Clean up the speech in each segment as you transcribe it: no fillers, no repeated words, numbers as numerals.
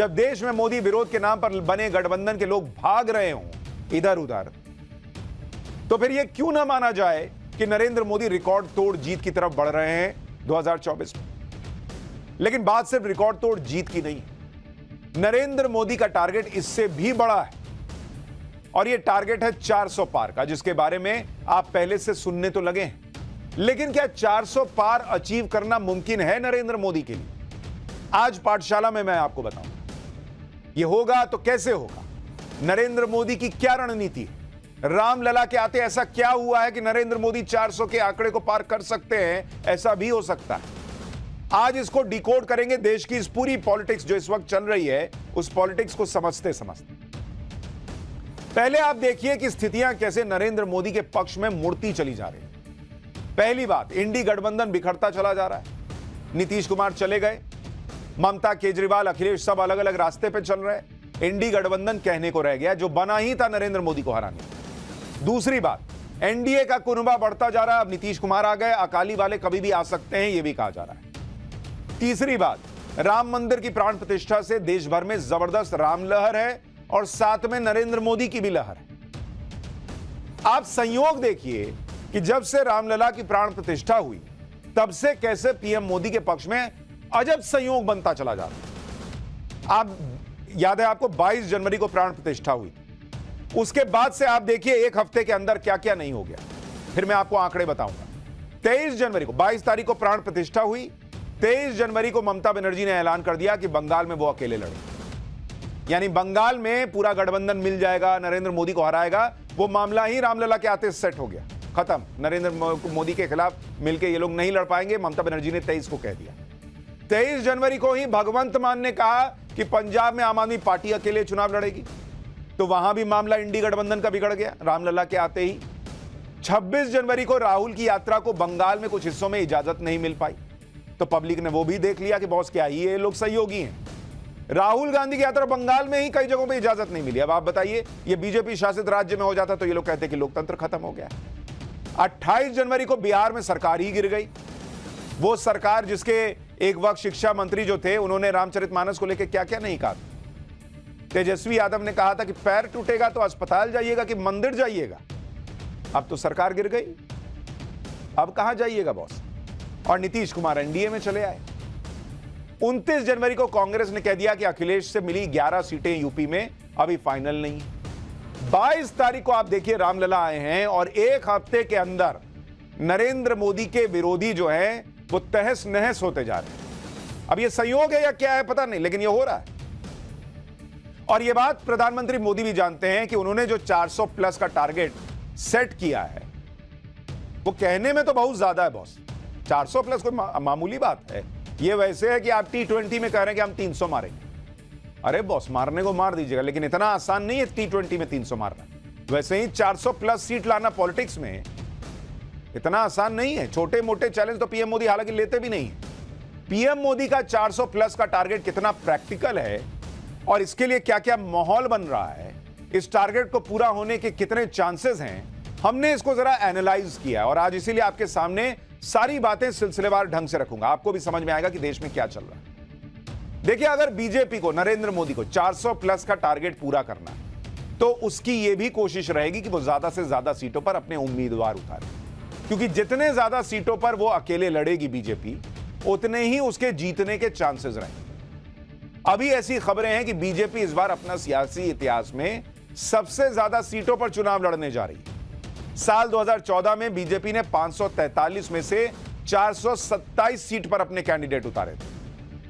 जब देश में मोदी विरोध के नाम पर बने गठबंधन के लोग भाग रहे हों इधर उधर, तो फिर यह क्यों ना माना जाए कि नरेंद्र मोदी रिकॉर्ड तोड़ जीत की तरफ बढ़ रहे हैं 2024 में। लेकिन बात सिर्फ रिकॉर्ड तोड़ जीत की नहीं, नरेंद्र मोदी का टारगेट इससे भी बड़ा है और यह टारगेट है 400 पार का, जिसके बारे में आप पहले से सुनने तो लगे हैं। लेकिन क्या 400 पार अचीव करना मुमकिन है नरेंद्र मोदी के लिए? आज पाठशाला में मैं आपको बताऊंगा यह होगा तो कैसे होगा, नरेंद्र मोदी की क्या रणनीति है, रामलला के आते ऐसा क्या हुआ है कि नरेंद्र मोदी 400 के आंकड़े को पार कर सकते हैं, ऐसा भी हो सकता है। आज इसको डिकोड करेंगे, देश की इस पूरी पॉलिटिक्स जो इस वक्त चल रही है उस पॉलिटिक्स को समझते समझते। पहले आप देखिए कि स्थितियां कैसे नरेंद्र मोदी के पक्ष में मुड़ती चली जा रही है। पहली बात, इंडी गठबंधन बिखरता चला जा रहा है। नीतीश कुमार चले गए, ममता, केजरीवाल, अखिलेश सब अलग अलग रास्ते पे चल रहे हैं। इंडी गठबंधन कहने को रह गया जो बना ही था नरेंद्र मोदी को हराने। दूसरी बात, एनडीए का कुनबा बढ़ता जा रहा है। अब नीतीश कुमार आ गए, अकाली वाले कभी भी आ सकते हैं, यह भी कहा जा रहा है। तीसरी बात, राम मंदिर की प्राण प्रतिष्ठा से देश भर में जबरदस्त राम लहर है और साथ में नरेंद्र मोदी की भी लहर है। आप संयोग देखिए कि जब से रामलला की प्राण प्रतिष्ठा हुई तब से कैसे पीएम मोदी के पक्ष में अजब संयोग बनता चला जा रहा है। आप याद है आपको 22 जनवरी को प्राण प्रतिष्ठा हुई, उसके बाद से आप देखिए एक हफ्ते के अंदर क्या क्या नहीं हो गया। फिर मैं आपको आंकड़े बताऊंगा। 23 जनवरी को, 22 तारीख को प्राण प्रतिष्ठा हुई, 23 जनवरी को ममता बनर्जी ने ऐलान कर दिया कि बंगाल में वो अकेले लड़े, यानी बंगाल में पूरा गठबंधन मिल जाएगा, नरेंद्र मोदी को हराएगा। वो मामला ही रामलला के आते सेट हो गया, खत्म। नरेंद्र मोदी के खिलाफ मिलकर ये लोग नहीं लड़ पाएंगे, ममता बनर्जी ने 23 को कह दिया। 23 जनवरी को ही भगवंत मान ने कहा कि पंजाब में आम आदमी पार्टी अकेले चुनाव लड़ेगी, तो वहां भी मामला इंडी गठबंधन का बिगड़ गया रामलला के आते ही। 26 जनवरी को राहुल की यात्रा को बंगाल में कुछ हिस्सों में इजाजत नहीं मिल पाई, तो पब्लिक ने वो भी देख लिया कि बॉस क्या ही ये लोग सहयोगी हैं। राहुल गांधी की यात्रा बंगाल में ही कई जगहों पे इजाजत नहीं मिली। अब आप बताइए, ये बीजेपी शासित राज्य में हो जाता तो ये लोग कहते कि लोकतंत्र खत्म हो गया। 28 जनवरी को बिहार में सरकार ही गिर गई। वो सरकार जिसके एक वक्त शिक्षा मंत्री जो थे, उन्होंने रामचरितमानस को लेकर क्या क्या नहीं कहा। तेजस्वी यादव ने कहा था कि पैर टूटेगा तो अस्पताल जाइएगा कि मंदिर जाइएगा। अब तो सरकार गिर गई, अब कहां जाइएगा बॉस। और नीतीश कुमार एनडीए में चले आए। 29 जनवरी को कांग्रेस ने कह दिया कि अखिलेश से मिली 11 सीटें यूपी में अभी फाइनल नहीं है। 22 तारीख को आप देखिए रामलला आए हैं और एक हफ्ते के अंदर नरेंद्र मोदी के विरोधी जो हैं वो तहस नहस होते जा रहे हैं। अब ये संयोग है या क्या है पता नहीं, लेकिन ये हो रहा है। और ये बात प्रधानमंत्री मोदी भी जानते हैं कि उन्होंने जो 400 प्लस का टारगेट सेट किया है वो कहने में तो बहुत ज्यादा है बॉस। 400 प्लस कोई मामूली बात है। ये वैसे है कि आप T20 में कह रहे हैं कि हम 300 मारेंगे। अरे बॉस, मारने को मार दीजिएगा, लेकिन इतना आसान नहीं है T20 में 300 मारना। वैसे ही 400 प्लस सीट लाना पॉलिटिक्स में इतना आसान नहीं है। छोटे मोटे चैलेंज तो पीएम मोदी हालांकि लेते भी नहीं है। पीएम मोदी का 400 प्लस का टारगेट कितना प्रैक्टिकल है और इसके लिए क्या क्या माहौल बन रहा है, इस टारगेट को पूरा होने के कितने चांसेस हैं, हमने इसको जरा एनालाइज किया और आज इसीलिए आपके सामने सारी बातें सिलसिलेवार ढंग से रखूंगा। आपको भी समझ में आएगा कि देश में क्या चल रहा है। देखिए, अगर बीजेपी को, नरेंद्र मोदी को 400 प्लस का टारगेट पूरा करना है तो उसकी यह भी कोशिश रहेगी कि वो ज्यादा से ज्यादा सीटों पर अपने उम्मीदवार उतारे, क्योंकि जितने ज्यादा सीटों पर वो अकेले लड़ेगी बीजेपी, उतने ही उसके जीतने के चांसेस रहेंगे। अभी ऐसी खबरें हैं कि बीजेपी इस बार अपना सियासी इतिहास में सबसे ज्यादा सीटों पर चुनाव लड़ने जा रही है। साल 2014 में बीजेपी ने 543 में से 427 सीट पर अपने कैंडिडेट उतारे थे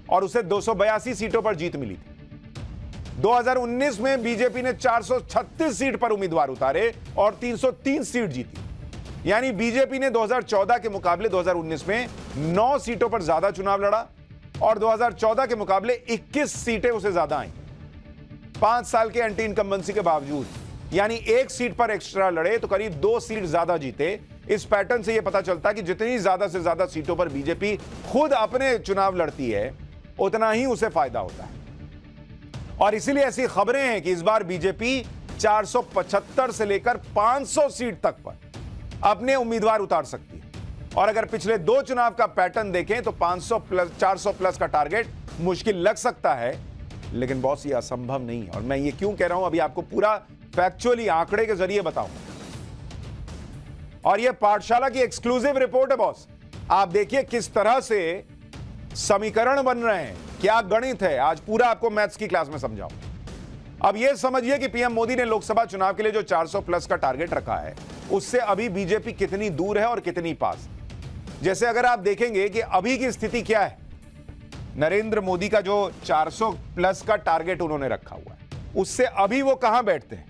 और उसे 282 सीटों पर जीत मिली थी। 2019 में बीजेपी ने 436 सीट पर उम्मीदवार उतारे और 303 सीट जीती। यानी बीजेपी ने 2014 के मुकाबले 2019 में 9 सीटों पर ज्यादा चुनाव लड़ा और 2014 के मुकाबले 21 सीटें उसे ज्यादा आई। 5 साल के एंटी इनकम्बेंसी के बावजूद, यानी 1 सीट पर एक्स्ट्रा लड़े तो करीब 2 सीट ज्यादा जीते। इस पैटर्न से यह पता चलता है कि जितनी ज्यादा से ज्यादा सीटों पर बीजेपी खुद अपने चुनाव लड़ती है, उतना ही उसे फायदा होता है। और इसीलिए ऐसी खबरें हैं कि इस बार बीजेपी 475 से लेकर 500 सीट तक पर अपने उम्मीदवार उतार सकती है। और अगर पिछले 2 चुनाव का पैटर्न देखें तो 500 प्लस 400 प्लस का टारगेट मुश्किल लग सकता है, लेकिन बॉस ये असंभव नहीं है। और मैं ये क्यों कह रहा हूं, अभी आपको पूरा फैक्चुअली आंकड़े के जरिए बताऊंगा। और ये पाठशाला की एक्सक्लूसिव रिपोर्ट है बॉस। आप देखिए किस तरह से समीकरण बन रहे हैं, क्या गणित है। आज पूरा आपको मैथ्स की क्लास में समझाऊं। अब यह समझिए कि पीएम मोदी ने लोकसभा चुनाव के लिए जो 400 प्लस का टारगेट रखा है, उससे अभी बीजेपी कितनी दूर है और कितनी पास। जैसे अगर आप देखेंगे कि अभी की स्थिति क्या है, नरेंद्र मोदी का जो 400 प्लस का टारगेट उन्होंने रखा हुआ है, उससे अभी वो कहां बैठते हैं,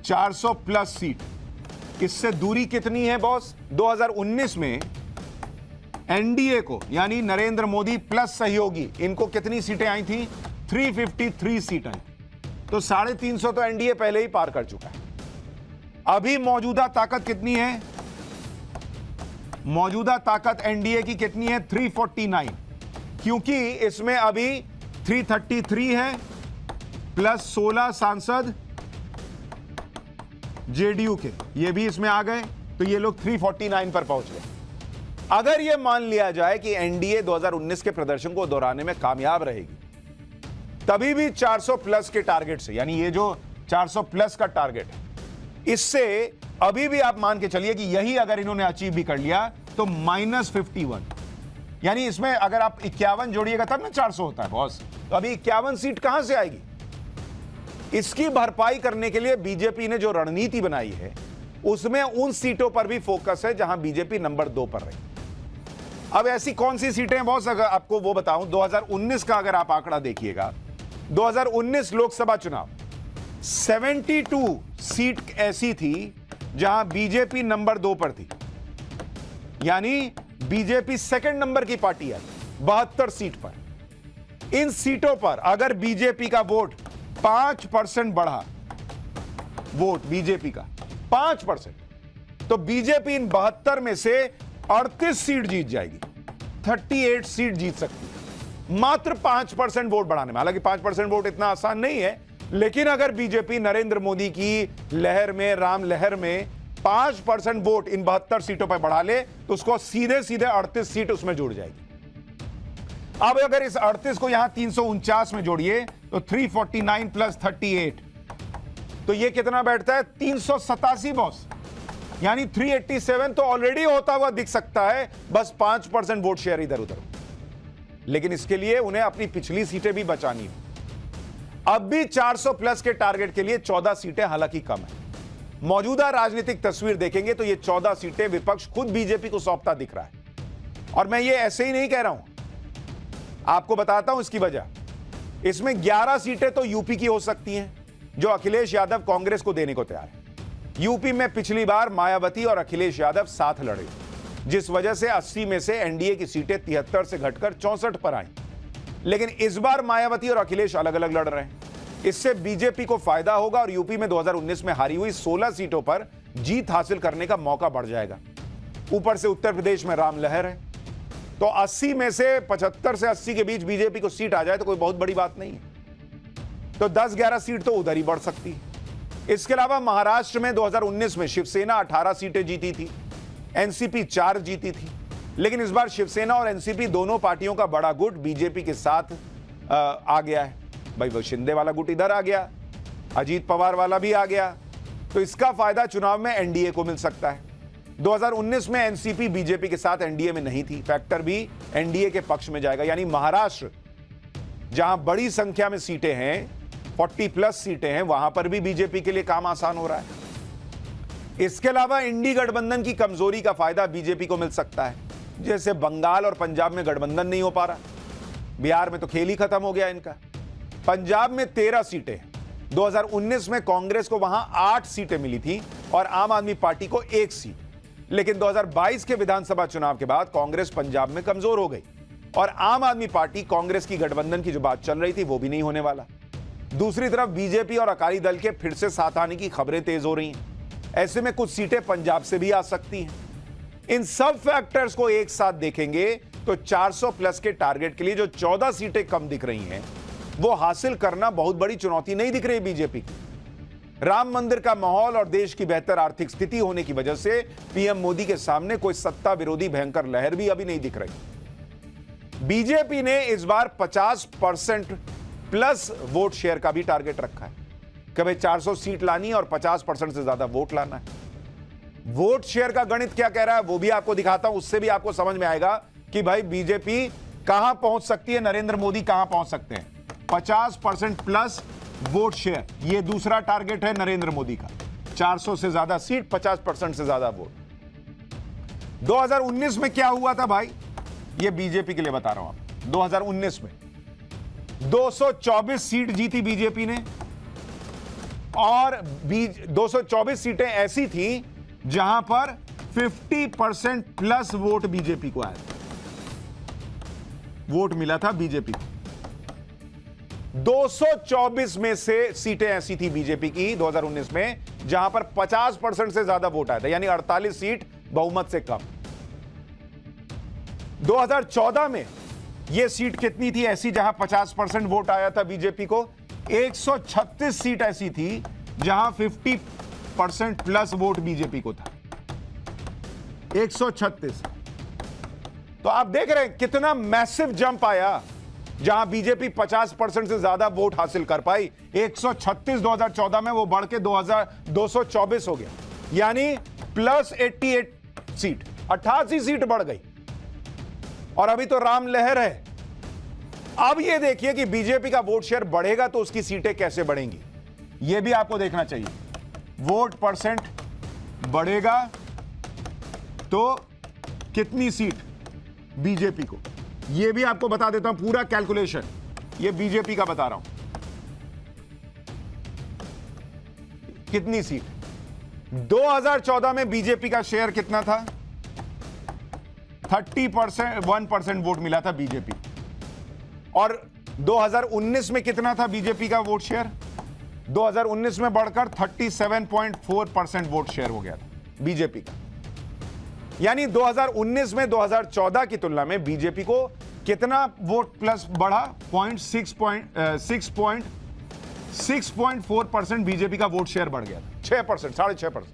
400 प्लस सीट। इससे दूरी कितनी है बॉस? 2019 में एनडीए को, यानी नरेंद्र मोदी प्लस सहयोगी, इनको कितनी सीटें आई थी? 353 सीटें। तो 350 तो एनडीए पहले ही पार कर चुका है। अभी मौजूदा ताकत कितनी है? मौजूदा ताकत एनडीए की कितनी है? 349, क्योंकि इसमें अभी 333 है प्लस 16 सांसद जेडीयू के, ये भी इसमें आ गए, तो ये लोग 349 पर पहुंच गए। अगर यह मान लिया जाए कि एनडीए 2019 के प्रदर्शन को दोहराने में कामयाब रहेगी, तभी भी 400 प्लस के टारगेट से, यानी ये जो 400 प्लस का टारगेट है, इससे अभी भी आप मान के चलिए कि यही अगर इन्होंने अचीव भी कर लिया तो -51, यानी इसमें अगर आप 51 जोड़िएगा तब ना 400 होता है बॉस। तो अभी 51 सीट कहां से आएगी? इसकी भरपाई करने के लिए बीजेपी ने जो रणनीति बनाई है, उसमें उन सीटों पर भी फोकस है जहां बीजेपी नंबर 2 पर रही। अब ऐसी कौन सी सीटें हैं बॉस? अगर आपको वो बताऊं, 2019 का अगर आप आंकड़ा देखिएगा, 2019 लोकसभा चुनाव 72 सीट ऐसी थी जहां बीजेपी नंबर 2 पर थी, यानी बीजेपी सेकंड नंबर की पार्टी है 72 सीट पर। इन सीटों पर अगर बीजेपी का वोट 5% बढ़ा, वोट बीजेपी का 5%, तो बीजेपी इन 72 में से 38 सीट जीत जाएगी, 38 सीट जीत सकती है मात्र 5% वोट बढ़ाने में। हालांकि 5% वोट इतना आसान नहीं है, लेकिन अगर बीजेपी नरेंद्र मोदी की लहर में, राम लहर में 5% वोट इन 72 सीटों पर बढ़ा ले, तो उसको सीधे सीधे 38 सीट उसमें जुड़ जाएगी। अब अगर इस 38 को यहां 349 में जोड़िए तो 349 प्लस 38, तो ये कितना बैठता है? 387 बॉस, यानी 387 तो ऑलरेडी होता हुआ दिख सकता है, बस 5% वोट शेयर इधर उधर। लेकिन इसके लिए उन्हें अपनी पिछली सीटें भी बचानी है। अब भी 400 प्लस के टारगेट के लिए 14 सीटें हालांकि कम है। मौजूदा राजनीतिक तस्वीर देखेंगे तो ये 14 सीटें विपक्ष खुद बीजेपी को सौंपता दिख रहा है। और मैं ये ऐसे ही नहीं कह रहा हूं, आपको बताता हूं इसकी वजह। इसमें 11 सीटें तो यूपी की हो सकती हैं, जो अखिलेश यादव कांग्रेस को देने को तैयार है। यूपी में पिछली बार मायावती और अखिलेश यादव साथ लड़े, जिस वजह से 80 में से एनडीए की सीटें 73 से घटकर 64 पर आई। लेकिन इस बार मायावती और अखिलेश अलग अलग लड़ रहे हैं। इससे बीजेपी को फायदा होगा और यूपी में 2019 में हारी हुई 16 सीटों पर जीत हासिल करने का मौका बढ़ जाएगा। ऊपर से उत्तर प्रदेश में राम लहर है, तो 80 में से 75 से 80 के बीच बीजेपी को सीट आ जाए तो कोई बहुत बड़ी बात नहीं है। तो 10-11 सीट तो उधर ही बढ़ सकती है। इसके अलावा महाराष्ट्र में 2019 में शिवसेना 18 सीटें जीती थी, एनसीपी 4 जीती थी। लेकिन इस बार शिवसेना और एनसीपी दोनों पार्टियों का बड़ा गुट बीजेपी के साथ आ गया है। भाई वो शिंदे वाला गुट इधर आ गया, अजीत पवार वाला भी आ गया, तो इसका फायदा चुनाव में एनडीए को मिल सकता है। 2019 में एनसीपी बीजेपी के साथ एनडीए में नहीं थी, फैक्टर भी एनडीए के पक्ष में जाएगा। यानी महाराष्ट्र जहां बड़ी संख्या में सीटें हैं, 40 प्लस सीटें हैं, वहां पर भी बीजेपी के लिए काम आसान हो रहा है। इसके अलावा इंडी गठबंधन की कमजोरी का फायदा बीजेपी को मिल सकता है। जैसे बंगाल और पंजाब में गठबंधन नहीं हो पा रहा, बिहार में तो खेल ही खत्म हो गया इनका। पंजाब में 13 सीटें हैं, 2019 में कांग्रेस को वहां 8 सीटें मिली थी और आम आदमी पार्टी को 1 सीट। लेकिन 2022 के विधानसभा चुनाव के बाद कांग्रेस पंजाब में कमजोर हो गई और आम आदमी पार्टी, कांग्रेस की गठबंधन की जो बात चल रही थी वो भी नहीं होने वाला। दूसरी तरफ बीजेपी और अकाली दल के फिर से साथ आने की खबरें तेज हो रही हैं। ऐसे में कुछ सीटें पंजाब से भी आ सकती हैं। इन सब फैक्टर्स को एक साथ देखेंगे तो 400 प्लस के टारगेट के लिए जो 14 सीटें कम दिख रही हैं, वो हासिल करना बहुत बड़ी चुनौती नहीं दिख रही बीजेपी की। राम मंदिर का माहौल और देश की बेहतर आर्थिक स्थिति होने की वजह से पीएम मोदी के सामने कोई सत्ता विरोधी भयंकर लहर भी अभी नहीं दिख रही। बीजेपी ने इस बार 50% प्लस वोट शेयर का भी टारगेट रखा है कि भाई 400 सीट लानी है और 50% से ज्यादा वोट लाना है। वोट शेयर का गणित क्या कह रहा है वो भी आपको दिखाता हूं, उससे भी आपको समझ में आएगा कि भाई बीजेपी कहां पहुंच सकती है, नरेंद्र मोदी कहां पहुंच सकते हैं। 50% प्लस वोट शेयर, यह दूसरा टारगेट है नरेंद्र मोदी का। 400 से ज्यादा सीट, 50% से ज्यादा वोट। 2019 में क्या हुआ था भाई, यह बीजेपी के लिए बता रहा हूं आप। 2019 में 224 सीट जीती बीजेपी ने, और 224 सीटें ऐसी थी जहां पर 50% प्लस वोट बीजेपी को आया, वोट मिला था बीजेपी को। 224 में से सीटें ऐसी थी बीजेपी की 2019 में जहां पर 50% से ज्यादा वोट आया था, यानी 48 सीट बहुमत से कम। 2014 में यह सीट कितनी थी ऐसी जहां 50% वोट आया था बीजेपी को? 136 सीट ऐसी थी जहां 50% प्लस वोट बीजेपी को था। 136। तो आप देख रहे हैं कितना मैसिव जंप आया जहां बीजेपी 50% से ज्यादा वोट हासिल कर पाई। 136 2014 में, वो बढ़ के 224 हो गया, यानी प्लस 88 सीट, 88 सीट बढ़ गई। और अभी तो राम लहर है। अब यह देखिए कि बीजेपी का वोट शेयर बढ़ेगा तो उसकी सीटें कैसे बढ़ेंगी, यह भी आपको देखना चाहिए। वोट परसेंट बढ़ेगा तो कितनी सीट बीजेपी को, यह भी आपको बता देता हूं, पूरा कैलकुलेशन यह बीजेपी का बता रहा हूं। कितनी सीट 2014 में बीजेपी का शेयर कितना था? 1% वोट मिला था बीजेपी। और 2019 में कितना था बीजेपी का वोट शेयर? 2019 में बढ़कर 37.4% वोट शेयर हो गया था बीजेपी का। यानी 2019 में 2014 की तुलना में बीजेपी को कितना वोट प्लस बढ़ा? 6.4% बीजेपी का वोट शेयर बढ़ गया, 6%, 6.5%।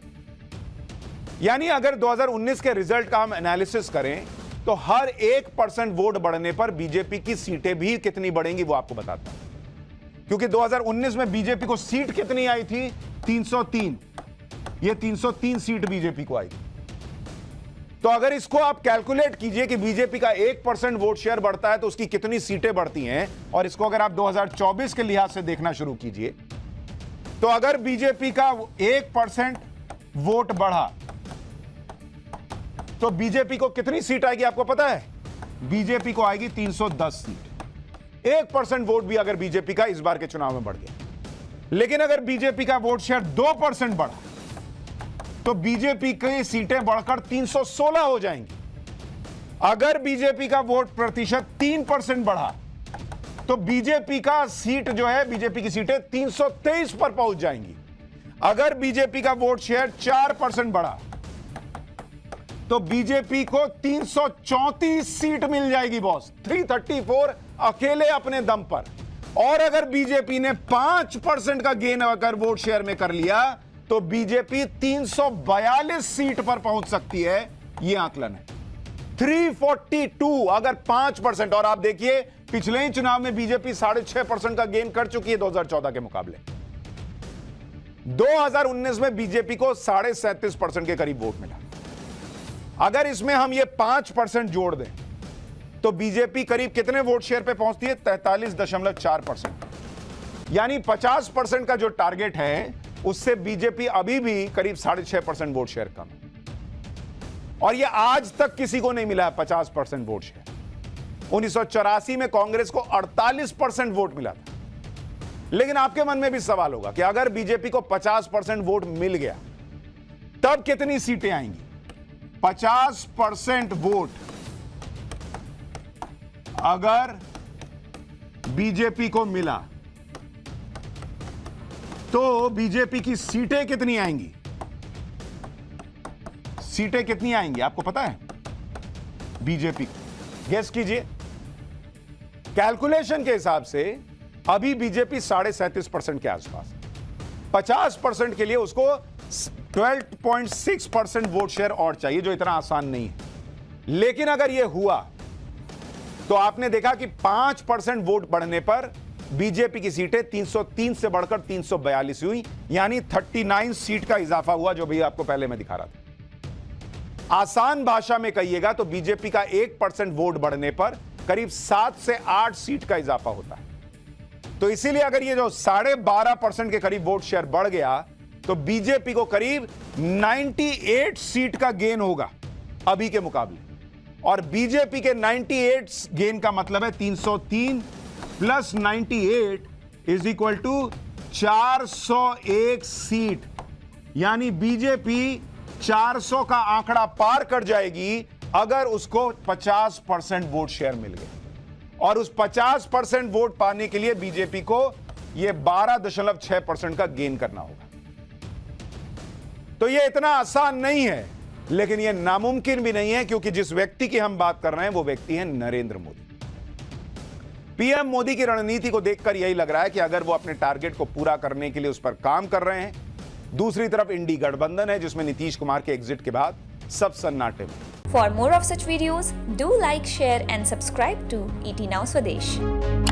यानी अगर 2019 के रिजल्ट का हम एनालिसिस करें तो हर 1% वोट बढ़ने पर बीजेपी की सीटें भी कितनी बढ़ेंगी वो आपको बताता हूं। क्योंकि 2019 में बीजेपी को सीट कितनी आई थी? 303। ये 303 सीट बीजेपी को आई। तो अगर इसको आप कैलकुलेट कीजिए कि बीजेपी का 1% वोट शेयर बढ़ता है तो उसकी कितनी सीटें बढ़ती हैं, और इसको अगर आप 2024 के लिहाज से देखना शुरू कीजिए तो अगर बीजेपी का 1% वोट बढ़ा तो बीजेपी को कितनी सीट आएगी आपको पता है? बीजेपी को आएगी 310 सीट। 1% वोट भी अगर बीजेपी का इस बार के चुनाव में बढ़ गया। लेकिन अगर बीजेपी का वोट शेयर 2% बढ़ा तो बीजेपी की सीटें बढ़कर 316 हो जाएंगी। अगर बीजेपी का वोट प्रतिशत 3% बढ़ा तो बीजेपी का सीट जो है, बीजेपी की सीटें 323 पर पहुंच जाएंगी। अगर बीजेपी का वोट शेयर 4% बढ़ा तो बीजेपी को 334 सीट मिल जाएगी बॉस, 334 अकेले अपने दम पर। और अगर बीजेपी ने 5% का गेन अगर वोट शेयर में कर लिया तो बीजेपी 342 सीट पर पहुंच सकती है। यह आकलन है 342 अगर 5%। और आप देखिए पिछले ही चुनाव में बीजेपी 6.5% का गेन कर चुकी है 2014 के मुकाबले। 2019 में बीजेपी को 37.5% के करीब वोट मिला। अगर इसमें हम ये 5% जोड़ दें तो बीजेपी करीब कितने वोट शेयर पे पहुंचती है? 43.4%। यानी 50% का जो टारगेट है उससे बीजेपी अभी भी करीब 6.5% वोट शेयर कम है। और यह आज तक किसी को नहीं मिला है 50% वोट शेयर। 1984 में कांग्रेस को 48% वोट मिला था। लेकिन आपके मन में भी सवाल होगा कि अगर बीजेपी को 50% वोट मिल गया तब कितनी सीटें आएंगी? 50% वोट अगर बीजेपी को मिला तो बीजेपी की सीटें कितनी आएंगी? सीटें कितनी आएंगी आपको पता है? बीजेपी गेस कीजिए। कैलकुलेशन के हिसाब से अभी बीजेपी 37.5% के आसपास। 50% के लिए उसको 12.6% वोट शेयर और चाहिए, जो इतना आसान नहीं है। लेकिन अगर यह हुआ तो आपने देखा कि 5% वोट बढ़ने पर बीजेपी की सीटें 303 से बढ़कर 342 हुई, यानी 39 सीट का इजाफा हुआ, जो भी आपको पहले मैं दिखा रहा था। आसान भाषा में कहिएगा तो बीजेपी का 1% वोट बढ़ने पर करीब 7 से 8 सीट का इजाफा होता है। तो इसीलिए अगर ये जो 12.5% के करीब वोट शेयर बढ़ गया तो बीजेपी को करीब 98 सीट का गेन होगा अभी के मुकाबले। और बीजेपी के 98 गेन का मतलब है 303 plus 98 is equal to 401 seat, यानी बीजेपी 400 का आंकड़ा पार कर जाएगी अगर उसको 50% वोट शेयर मिल गए। और उस 50% वोट पाने के लिए बीजेपी को यह 12.6% का गेन करना होगा। तो यह इतना आसान नहीं है, लेकिन यह नामुमकिन भी नहीं है, क्योंकि जिस व्यक्ति की हम बात कर रहे हैं वो व्यक्ति है नरेंद्र मोदी। पीएम मोदी की रणनीति को देखकर यही लग रहा है कि अगर वो अपने टारगेट को पूरा करने के लिए उस पर काम कर रहे हैं। दूसरी तरफ इंडी गठबंधन है, जिसमें नीतीश कुमार के एग्जिट के बाद सब सन्नाटे में। For more of such videos, do like, share and subscribe to ET Now Swadesh.